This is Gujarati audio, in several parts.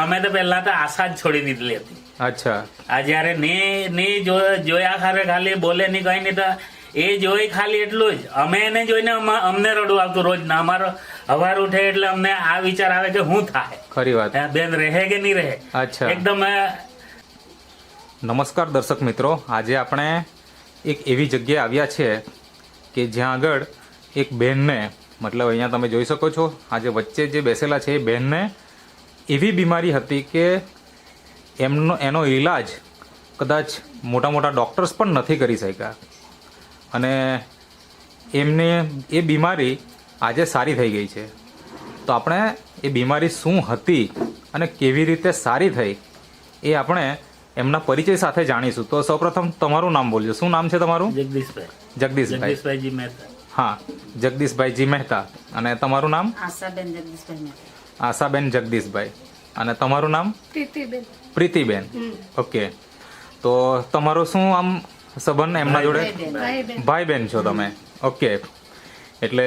અમે તો પહેલા તો આશા જ છોડી દીધેલી હતી. અચ્છા. આ જયારે ને જોયા ખાલી બોલે નહીં કઈ નહીં તો એ જોઈ ખાલી એટલું જ અમે એને જોઈને અમને રડવું આવતું રોજ ના. અમારો હવાર ઉઠે એટલે અમને આ વિચાર આવે કે શું થાય, ખરી વાત. બેન રહે કે નહીં રહે. અચ્છા. એકદમ નમસ્કાર દર્શક મિત્રો, આજે આપણે એક એવી જગ્યાએ આવ્યા છે કે જ્યાં આગળ એક બહેનને, મતલબ અહીંયા તમે જોઈ શકો છો આજે વચ્ચે જે બેસેલા છે એ બહેનને એવી બીમારી હતી કે એનો ઈલાજ કદાચ મોટા મોટા ડૉક્ટર્સ પણ નથી કરી શક્યા અને એમને એ બીમારી આજે સારી થઈ ગઈ છે. તો આપણે એ બીમારી શું હતી અને કેવી રીતે સારી થઈ એ આપણે એમના પરિચય સાથે જાણીશું. તો સૌપ્રથમ તમારું નામ બોલજો. શું નામ છે તમારું? જગદીશભાઈ. જગદીશભાઈ મહેતા. હા, જગદીશભાઈજી મહેતા. અને તમારું નામ? આશાબેન જગદીશભાઈ મહેતા. આશાબેન જગદીશભાઈ. અને તમારું નામ? પ્રીતિબેન. ઓકે. તો તમારો શું આમ સંબંધ એમના જોડે? ભાઈ બહેન છો તમે? ઓકે. એટલે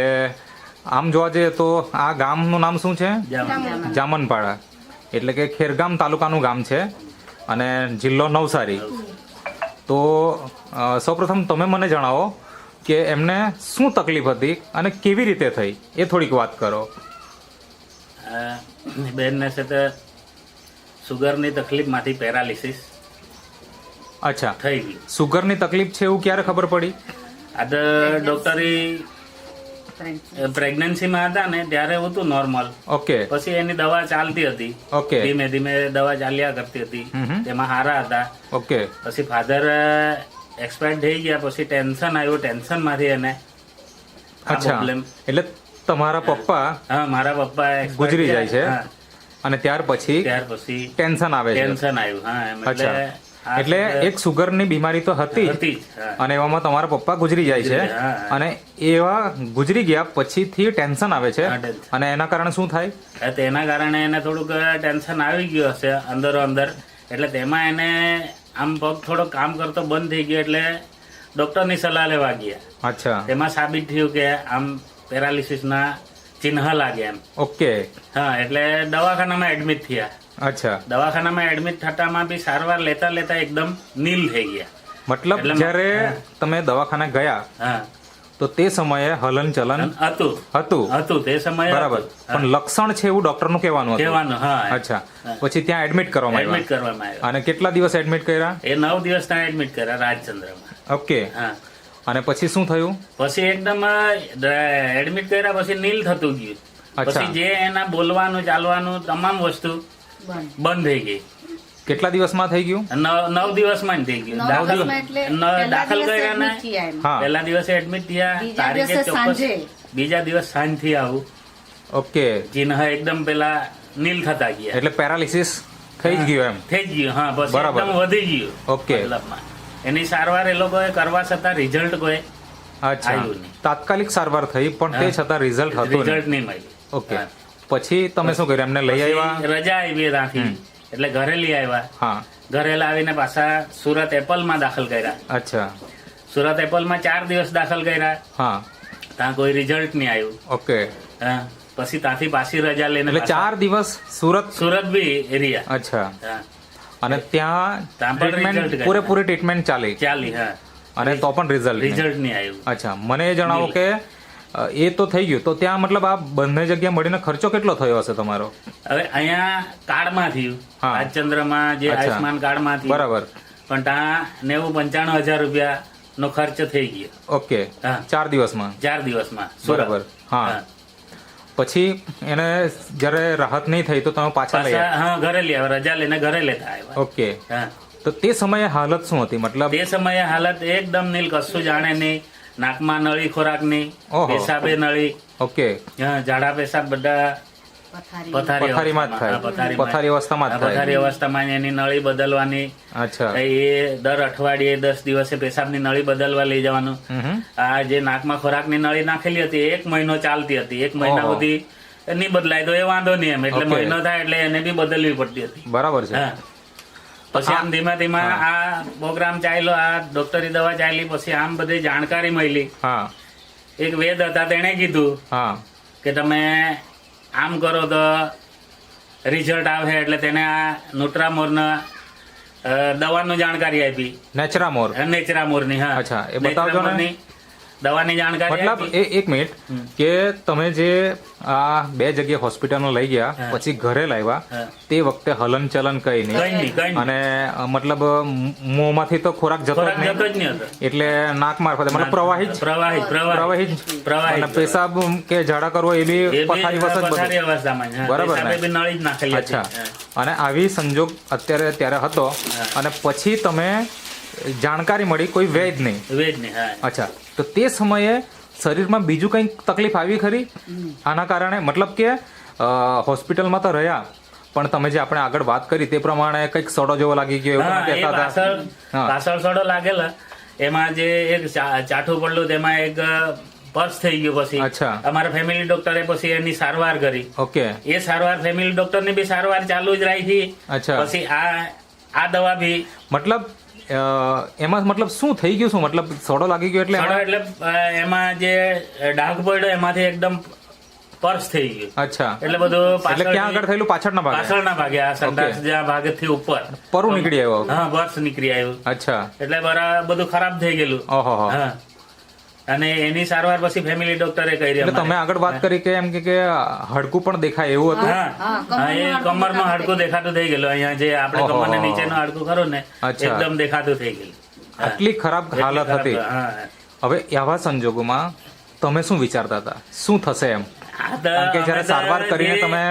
આમ જોવા જઈએ તો આ ગામનું નામ શું છે? જામનપાડા. એટલે કે ખેરગામ તાલુકાનું ગામ છે અને જિલ્લો નવસારી. તો સૌપ્રથમ તમે મને જણાવો કે એમને શું તકલીફ હતી અને કેવી રીતે થઈ એ થોડીક વાત કરો. બેનને છે તે સુગરની તકલીફમાંથી પેરાલિસિસ અચ્છા, થઈ ગઈ. સુગરની તકલીફ છે એવું ક્યારે ખબર પડી? આ તો ડોક્ટરી પ્રેગ્નન્સીમાં હતા ને ત્યારે હતું નોર્મલ. ઓકે. પછી એની દવા ચાલતી હતી. ઓકે. ધીમે ધીમે દવા ચાલ્યા કરતી હતી. તેમાં હારા હતા. ઓકે. પછી ફાધર એક્સપાયર થઈ ગયા. પછી ટેન્શન આવ્યું. ટેન્શન માંથી એને અચ્છા, પ્રોબ્લેમ. એટલે તમારા પપ્પા હા, મારા પપ્પા expire ગુજરી જાય છે હા. અને ત્યાર પછી ટેન્શન આવે છે. ટેન્શન આવ્યું. હા, એમ અચ્છા. એટલે એક સુગરની બીમારી તો હતી હતી જ. હા. અને એવામાં તમારા પપ્પા ગુજરી જાય છે હા. અને એવા ગુજરી ગયા પછીથી ટેન્શન આવે છે હા, tension. અને એના કારણે શું થાય? તેના કારણે એને થોડુંક ટેન્શન આવી ગયું હશે અંદરો અંદર. એટલે તેમાં એને આમ પગ થોડો કામ કરતો બંધ થઈ ગયો. એટલે ડોક્ટરની સલાહ લેવા ગયા. અચ્છા. તેમાં સાબિત થયું કે આમ પેરાલિસિસ ના ચિહ્ન લાગે એમ. ઓકે. હા, એટલે દવાખાનામાં એડમિટ થયા. અચ્છા. દવાખાનામાં એડમિટ થતામાં બી સારવાર લેતા લેતા એકદમ નીલ થઈ ગયા. મતલબ એટલે જ્યારે તમે દવાખાને ગયા હા, તો તે સમયે હલન ચલન હતું તે સમયે બરાબર, પણ લક્ષણ છે એવું ડોક્ટરનું કહેવાનું હતું. કહેવાનું. હા. અચ્છા. પછી ત્યાં એડમિટ કરવામાં એડમિટ આવ્યા કરવામાં આવ્યા. અને કેટલા દિવસ એડમિટ કર્યા? એ 9 દિવસ ત્યાં એડમિટ કર્યા રાજચંદ્રમાં. ઓકે. હા. અને પછી શું થયું? પછી એકદમ એડમિટ કર્યા પછી નીલ થતું ગયું. અચ્છા. પછી જે એના બોલવાનું ચાલવાનું તમામ વસ્તુ બંધ થઈ ગઈ. કેટલા દિવસમાં થઈ ગયું? 9 દિવસમાં જ થઈ ગયું. દાખલ કર્યા ને હા. પહેલા દિવસે એડમિટ થયા. તારીખે ચોક્કસ બીજા દિવસ સાંજથી આવું ઓકે. ચિહ્ન એકદમ પેલા નીલ થતા ગયા. એટલે પેરાલિસિસ થઈ જ ગયું એમ? થઈ જ ગયું. હા, બસ બરાબર. એકદમ વધી ગયું. ઓકે. મતલબમાં એની સારવાર એ લોકોએ કરવા છતાં રિઝલ્ટ કોઈ અચ્છા. આવ્યું નહીં. તાત્કાલિક સારવાર થઈ પણ તે છતાં રિઝલ્ટ હતું રિઝલ્ટ નહીં. નહીં મળ્યું. ઓકે. પછી તમે શું કર્યું? એમને લઈ આવ્યા? પછી રજા આવી ત્યાંથી એટલે ઘરે લઈ આવ્યા. હા. ઘરે લાવીને પાછા સુરત એપલમાં દાખલ કર્યા. અચ્છા. સુરત એપલમાં 4 દિવસ દાખલ કર્યા. હા. ત્યાં કોઈ રિઝલ્ટ નહીં આવ્યું. ઓકે. હા. પછી ત્યાંથી પાછી રજા લઈને એટલે પાછા 4 દિવસ સુરત બી એરિયા. અચ્છા. હા, અને ત્યાં ત્યાં પણ result ટ્રીટમેન્ટ કર્યા. પૂરેપૂરી ટ્રીટમેન્ટ ચાલી ચાલી. હા, અને તો પણ રિઝલ્ટ રિઝલ્ટ નહીં આવ્યું. અચ્છા. મને એ જણાવો કે એ તો થઈ ગયું, તો ત્યાં મતલબ આ બંને જગ્યા મળીને ખર્ચો કેટલો થયો હશે તમારો? હવે અહીંયા કાર્ડમાં થયું. હા. રાજચંદ્રમાં જે અચ્છા. આયુષ્માન કાર્ડમાં થયું. બરાબર. પણ ત્યાં 90-95 હજાર રૂપિયા નો ખર્ચ થઈ ગયો. ઓકે. હા. 4 દિવસમાં? 4 દિવસમાં સુરત. બરાબર. હા. પછી એને જ્યારે રાહત નહીં થઈ તો તમે પાછા લઈ પાછા હા ઘરે લઈ આવ્યા. રજા લઈને ઘરે લેતા આવ્યા. ઓકે. હા. તો તે સમયે હાલત શું હતી? મતલબ તે સમયે હાલત એકદમ નીલ, કશું જાણે નહીં. નાકમાં નળી ખોરાક નહીં, ઓહો. પેશાબે નળી. ઓકે. હા, ઝાડા પેશાબ બધા પથારીમાં જ થાય? પથારી અવસ્થામાં જ થાય? પથારી અવસ્થામાં એની નળી બદલવાની. અચ્છા. એ દર અઠવાડિયે 10 દિવસે પેશાબની નળી બદલવા લઈ જવાનું. આ જે નાકમાં ખોરાકની નળી નાખેલી હતી 1 મહિનો ચાલતી હતી. 1 મહિના ઓહો. સુધી નહીં બદલાય તો એ વાંધો નહીં એમ. એટલે ઓકે. મહિનો થાય એટલે એને બી બદલવી પડતી હતી. બરાબર છે. હા. પછી આમ ધીમા ધીમા આ પ્રોગ્રામ ચાલ્યો. આ ડોક્ટરી દવા ચાલી. પછી આમ બધી જાણકારી મળી. હા. એક વેદ હતા, તેણે કીધું હા. કે તમે આમ કરો તો રિઝલ્ટ આવે એટલે તેને આ ન્યુટ્રામોરના દવાનું જાણકારી આપી, નેચરામોર. નેચરામોરની. હા, અચ્છા, એ બતાવજો ને. નેચરામોરની દવાની જાણકારી મતલબ આપી. એક મિનિટ કે તમે જે આ 2 જગ્યાએ હોસ્પિટલમાં લઈ ગયા હા. પછી ઘરે લાવ્યા હા. તે વખતે હલન ચલન કઈ કઈ નહીં, કઈ નહીં. અને મતલબ મોંમાંથી તો ખોરાક જતો જ ખોરાક જતો જ નહીં નહીં હતો. એટલે નાક મારફતે મતલબ પ્રવાહી જ પ્રવાહી જ. અને પેશાબ કે ઝાડા કરવો એ બી એ બી પથારી વસ જ બધું. પથારી અવસ્થામાં જ. હા, બરાબર ને? પેશાબે બી નળી જ નાખેલી હતી. અચ્છા, હા. અને આવી સંજોગ અત્યારે ત્યારે હતો અને પછી તમે જાણકારી મળી કોઈ વૈદની. વેજની. હા. અચ્છા, તો તે સમયે શરીરમાં બીજું કંઈ તકલીફ આવી ખરી આના કારણે? મતલબ કે હોસ્પિટલમાં તો રહ્યા પણ તમે જે આપણે આગળ વાત કરી તે પ્રમાણે કંઈક સડો જેવો લાગી ગયો એવું હા, તમે એ કહેતા હતા. હા. પાછળ સડો લાગેલા. એમાં જે એક ચાઠું પડલું તેમાં એક પર્સ થઈ ગયું. પછી અચ્છા. અમારા ફેમિલી ડોક્ટરે પછી એની સારવાર કરી. ઓકે. એ સારવાર ફેમિલી ડોક્ટર ની બી સારવાર ચાલુ જ રાખી. અચ્છા. પછી આ દવા બી મતલબ એમાં મતલબ શું થઈ ગયું? શું મતલબ સડો લાગી ગયો એટલે સડો એમાં? એટલે એમાં જે ડાઘ પડ્યો એમાંથી એકદમ પર્સ થઈ ગયું. અચ્છા, એટલે બધું એટલે ક્યાં આગળ થયેલું? પાછળના ભાગે? પાછળના ભાગે આ સંડાસ જ્યાં ભાગેથી ઉપર પરું નીકળી આવ્યો? હા, બર્સ નીકળી આવ્યું. અચ્છા. એટલે બધું ખરાબ થઈ ગયેલું. ઓહો. હા, અને એની સારવાર પછી ફેમિલી ડોક્ટરે કરી. એટલે તમે આગળ વાત કરી કે એમ કે હાડકું પણ દેખાય એવું હતું? હા, એ કમરમાં હાડકું દેખાતું થઈ ગયેલું. અહીંયા જે આપણે ઓહો. કમરના નીચેનું હાડકું ખરું ને, અચ્છા. એકદમ દેખાતું થઈ ગયેલું. હા. આટલી ખરાબ હાલત એટલી હતી. ખરાબ. હા. હવે આવા સંજોગોમાં તમે શું વિચારતા હતા? શું થશે એમ? આ તો કારણ કે જ્યારે અમે તો સારવાર કરીને જે- તમે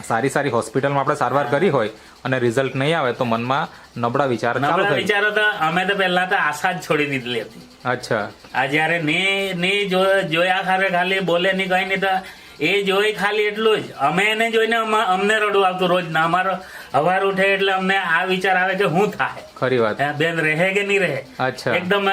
સારી હોસ્પિટલમાં આપણે સારવાર કરી હોય અને રિઝલ્ટ નહીં આવે તો મનમાં નબળા વિચાર ચાલુ નબળા થઈ. વિચારો તો અમે તો પહેલા તો આશા જ છોડી દીધેલી હતી. અચ્છા. આ જયારે ને જોયા ખાલી બોલે નહીં કઈ નહીં, તો એ જોઈ ખાલી એટલું જ. અમે એને જોઈને અમને રડવું આવતું રોજ ના. અમારો હવાર ઉઠે એટલે અમને આ વિચાર આવે કે શું થાય, ખરી વાત. બેન રહે કે નહીં રહે. અચ્છા. એકદમ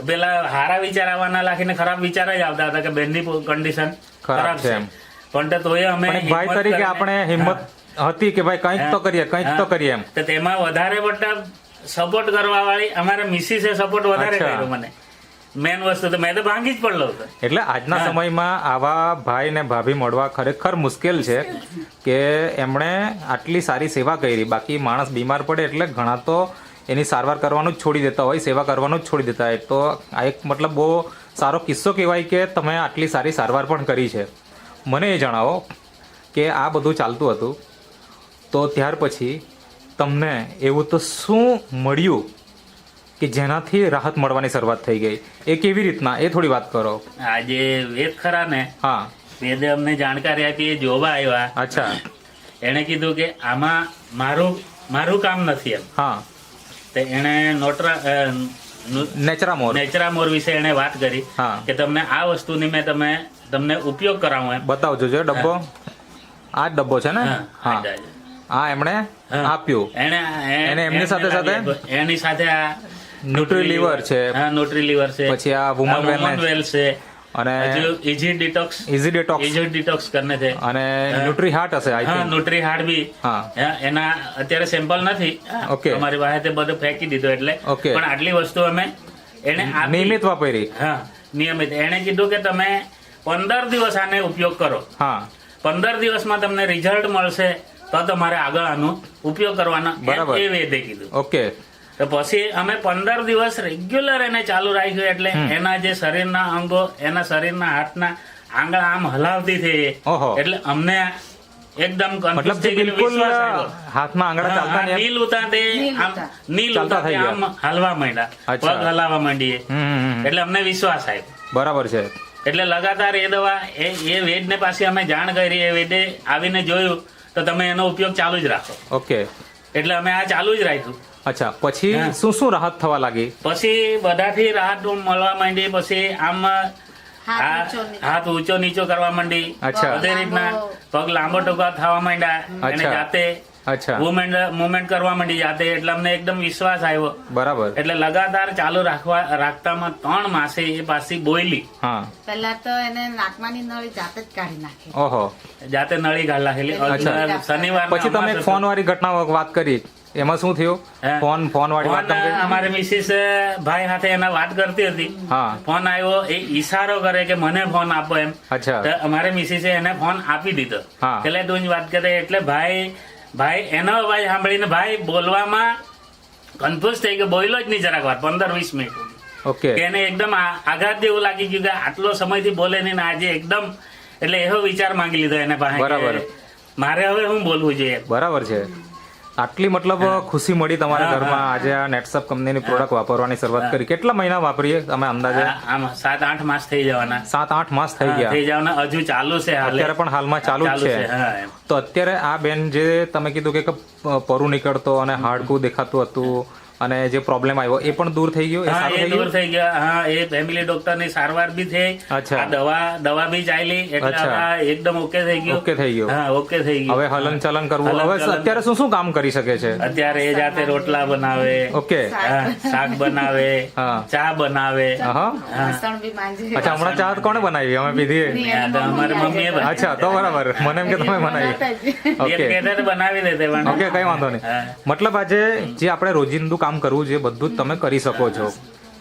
પેલા હારા વિચાર આવવાના લાખીને ખરાબ વિચાર જ આવતા હતા કે બેનની કન્ડિશન ખરાબ છે. એમ. પણ તો તોય અમે પણ એક ભાઈ હિંમત તરીકે કરીને- આપણે હિંમત હતી કે ભાઈ કંઈક તો કરીએ, કંઈક તો કરીએ એમ. તો તેમાં વધારે પડતા સપોર્ટ કરવા વાળી અમારા મિસિસે સપોર્ટ વધારે અચ્છા. કર્યો મને. મેન વસ્તુ તો મેં તો ભાંગી જ પડલો હતો. એટલે આજના સમયમાં આવા ભાઈ ને ભાભી મળવા ખરેખર મુશ્કેલ છે કે એમણે આટલી સારી સેવા કરી. બાકી માણસ બીમાર પડે એટલે ઘણા તો એની સારવાર કરવાનું જ છોડી દેતા હોય, સેવા કરવાનું જ છોડી દેતા હોય. તો આ એક મતલબ બહુ સારો કિસ્સો કહેવાય કે તમે આટલી સારી સારવાર પણ કરી છે. મને એ જણાવો કે આ બધું ચાલતું હતું તો ત્યાર પછી તમને એવું તો શું મળ્યું કે જેનાથી રાહત મળવાની શરૂઆત થઈ ગઈ? એ કેવી રીતના એ થોડી વાત કરો. આ જે વેદ ખરા ને, હા. વેદે અમને જાણકારી આપી. એ જોવા આવ્યા. અચ્છા. એને કીધું કે આમાં મારું કામ નથી એમ. હા. તો એને નેચરામોર. નેચરામોર વિશે એને વાત કરી હા. કે તમને આ વસ્તુની મેં તમને ઉપયોગ કરાવું એમ. બતાવજો જો ડબ્બો. આ જ ડબ્બો છે ને? હા, હા. આ એમણે હા. આપ્યું. એને એમની સાથે એની સાથે આ ન્યુટ્રીલિવર છે, હા, ન્યુટ્રીલિવર છે, પછી આ વુમન વેલ છે, અને ઇઝી ડિટોક્સ કરને છે, અને ન્યુટ્રી હાર્ટ હશે આઈ હા, થિંક. ન્યુટ્રી હાર્ટ બી. હા. એના અત્યારે સેમ્પલ નથી. Okay. અમારી પાસે તે બધું ફેંકી દીધું એટલે. Okay. પણ આટલી વસ્તુ અમે એને આપી. નિયમિત વાપરી. હા, નિયમિત. એને કીધું કે તમે 15 દિવસ આને ઉપયોગ કરો. હા. 15 દિવસમાં તમને રિઝલ્ટ મળશે તો તમારે આગળ આનો ઉપયોગ કરવાનો બરાબર. એ વેદે કીધું. ઓકે. તો પછી અમે 15 દિવસ રેગ્યુલર એને ચાલુ રાખ્યું. એટલે એના જે શરીરના અંગો, એના શરીરના હાથના આંગળા આમ હલાવતી થઈ. ઓહો. એટલે અમને એકદમ મતલબ confuse જે થઈ ગયેલું, બિલકુલ વિશ્વાસ આવ્યો. હાથમાં આંગળા ચાલતા નહીં એમ? નીલ ઉતા તે આમ નીલ ચાલતા ઉતા તે થઈ આમ હલવા માંડ્યા, અચ્છા. પગ હલાવવા માંડીએ. હમ. એટલે અમને વિશ્વાસ આવ્યો. બરાબર છે. એટલે લગાતાર એ દવા એ વેદને પાસે અમે જાણ કરી. એ વેદે આવીને જોયું તો તમે એનો ઉપયોગ ચાલુ જ રાખો. ઓકે. એટલે અમે આ ચાલુ જ રાખ્યું. અચ્છા, પછી હા. શું રાહત થવા લાગી? પછી બધાથી રાહત મળવા માંડી. પછી આમ હાથ ઊંચો નીચો કરવા માંડી. અચ્છા. બધી રીતના પગ લાંબો ટૂંકા થવા માંડ્યા. એને અચ્છા. જાતે અચ્છા. મુવમેન્ટ કરવા માંડી જાતે. એટલે અમને એકદમ વિશ્વાસ આવ્યો. બરાબર. એટલે લગાતાર ચાલુ રાખતામાં 3 માસે એ પાછી બોયલી. હા. પહેલા તો એને નાકમાંની નળી જાતે જ કાઢી નાખી. ઓહો. જાતે નળી કાઢ નાખેલી. અચ્છા. શનિવાર પછી તમે ફોન વાળી ઘટના વાત કરી એમાં શું થયું? હે? ફોન વાળી વાત ફોન, તમે કહી? અમારે મિસિસ ભાઈ સાથે એના વાત કરતી હતી. હા ફોન આવ્યો, એ ઈશારો કરે કે મને ફોન આપો એમ. અચ્છા તો અમારે મિસિસે એને ફોન આપી દીધો. હા. એટલે તું જ વાત કરે એટલે ભાઈ એનો અવાજ સાંભળીને ભાઈ બોલવામાં કન્ફ્યુઝ થઈ ગયો, બોલ્યો જ નહીં જરાક વાર 15-20 મિનિટ. ઓકે કે એને એકદમ આઘાત જેવું લાગી ગયું કે આટલો સમયથી બોલે નહીં ને આજે એકદમ, એટલે એવો વિચાર માંગી લીધો એને પાસે કે બરાબર. મારે હવે શું બોલવું જોઈએ. બરાબર છે. આટલી મતલબ ખુશી મળી તમારા ઘરમાં આજે આ નેટસપ કંપનીની પ્રોડક્ટ વાપરવાની શરૂઆત કરી. કેટલા મહિના વાપરીએ તમે અંદાજે? આમ 7-8 માસ થઈ જવાના. 7-8 માસ થઈ ગયા. થઈ જવાના, હજુ ચાલુ છે હાલે. અત્યારે પણ હાલમાં ચાલુ જ છે. હા, એમ. તો અત્યારે આ બેન જે તમે કીધું કે પરુ નીકળતો અને હાડકું દેખાતું હતું અને જે પ્રોબ્લેમ આવ્યો એ પણ દૂર થઈ ગયો? એ હા, સારું એ થઈ દૂર ગયું? થઈ ગયા. હા, એ ફેમિલી ડોક્ટર ની સારવાર બી થઈ. અચ્છા. આ દવા બી ચાલી એટલે અચ્છા. હવે આ એકદમ ઓકે થઈ ગયું. ઓકે થઈ ગયું. હા, ઓકે થઈ ગયું. હવે હલન ચલન કરવું. હવે હલન-ચલન. અત્યારે શું કામ કરી શકે છે? અત્યારે એ જાતે રોટલા બનાવે, ઓકે. હા, શાક બનાવે, હા. ચા બનાવે. હા વાસણ બી માંજે. અચ્છા હમણાં ચા કોણે બનાવી? અમે પીધી. આ તો અમારી મમ્મીએ બનાવી. અચ્છા તો બરાબર. મને એમ કે તમે બનાવી. એક ઓકે કહેતા તો બનાવી દેતે પણ. ઓકે કઈ વાંધો નહીં. હા. મતલબ આજે જે આપણે રોજિંદુ કામ કરવું છે બધું જ તમે કરી શકો છો,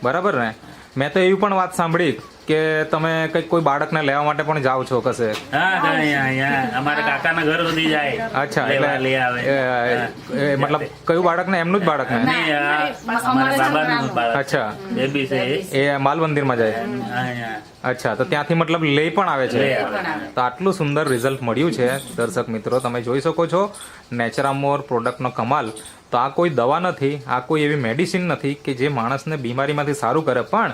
બરાબર ને? મેં તો એવી પણ વાત સાંભળી કે તમે કંઈક કોઈ બાળકને લેવા માટે પણ જાઓ છો કશે. હા, તો અહીંયા અમારા કાકાના ઘર સુધી જાય. અચ્છા લેવા લઈ એટલે આવે. મતલબ કયું બાળકને? એમનું જ બાળકને? નહીં, આ અમારા બાબાનું બાળક. અચ્છા બેબી છે એ. એ માલ મંદિરમાં જાય? અહીંયા. અચ્છા તો ત્યાંથી મતલબ લઈ પણ આવે છે. લઈ આવે. તો આટલું સુંદર રિઝલ્ટ મળ્યું છે દર્શક મિત્રો, તમે જોઈ શકો છો નેચરામોર પ્રોડક્ટનો કમાલ. તો આ કોઈ દવા નથી, આ કોઈ એવી મેડિસિન નથી કે જે માણસને બીમારીમાંથી સારું કરે, પણ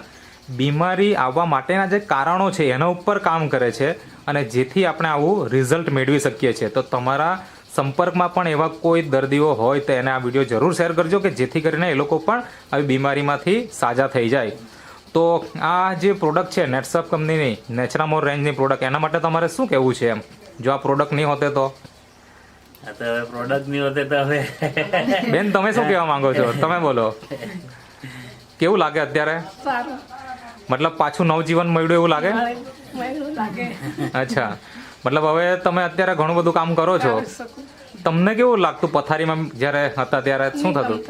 બીમારી આવવા માટેના જે કારણો છે એના ઉપર કામ કરે છે અને જેથી આપણે આવું રિઝલ્ટ મેળવી શકીએ છીએ. તો તમારા સંપર્કમાં પણ એવા કોઈ દર્દીઓ હોય તો એને આ વિડીયો જરૂર શેર કરજો કે જેથી કરીને એ લોકો પણ આવી બીમારીમાંથી સાજા થઈ જાય. તો આ જે પ્રોડક્ટ છે નેટસપ કંપનીની નેચરામોર રેન્જની પ્રોડક્ટ, એના માટે તમારે શું કહેવું છે એમ? જો આ પ્રોડક્ટ નહીં હોતે તો? આ તો પ્રોડક્ટ ની હોતે તો હવે બેન તમે શું કહેવા માંગો છો? તમે બોલો. કેવું લાગે અત્યારે? મતલબ પાછું નવજીવન મળ્યું એવું લાગે? અચ્છા મતલબ હવે તમે અત્યારે ઘણું બધું કામ કરો છો. તમને કેવું લાગતું પથારીમાં જ્યારે હતા ત્યારે? શું થતું?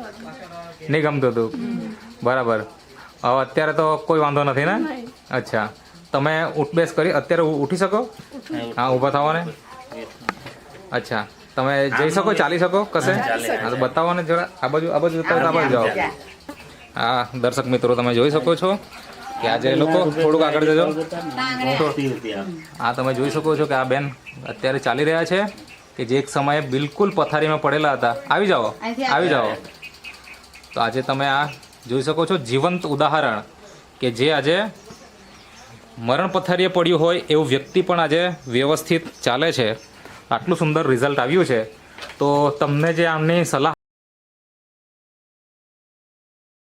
નહીં ગમતું હતું? બરાબર. હવે અત્યારે તો કોઈ વાંધો નથી ને? અચ્છા તમે ઉઠબેસ કરી અત્યારે ઉઠી શકો? હા ઊભા થવો ને? અચ્છા તમે જઈ શકો, ચાલી શકો કશે? હા તો બતાવો ને જરા. આ બાજુ બતાવો, આ બાજુ જાઓ. હા દર્શક મિત્રો તમે જોઈ શકો છો કે આજે એ લોકો થોડુંક આગળ જજો. આ તમે જોઈ શકો છો કે આ બેન અત્યારે ચાલી રહ્યા છે કે જે એક સમયે બિલકુલ પથારીમાં પડેલા હતા. આવી જાઓ, આવી જાઓ. તો આજે તમે આ જોઈ શકો છો જીવંત ઉદાહરણ કે જે આજે મરણ પથારીએ પડ્યું હોય એવું વ્યક્તિ પણ આજે વ્યવસ્થિત ચાલે છે. આટલું સુંદર રિઝલ્ટ આવ્યું છે. તો તમને જે આમની સલાહ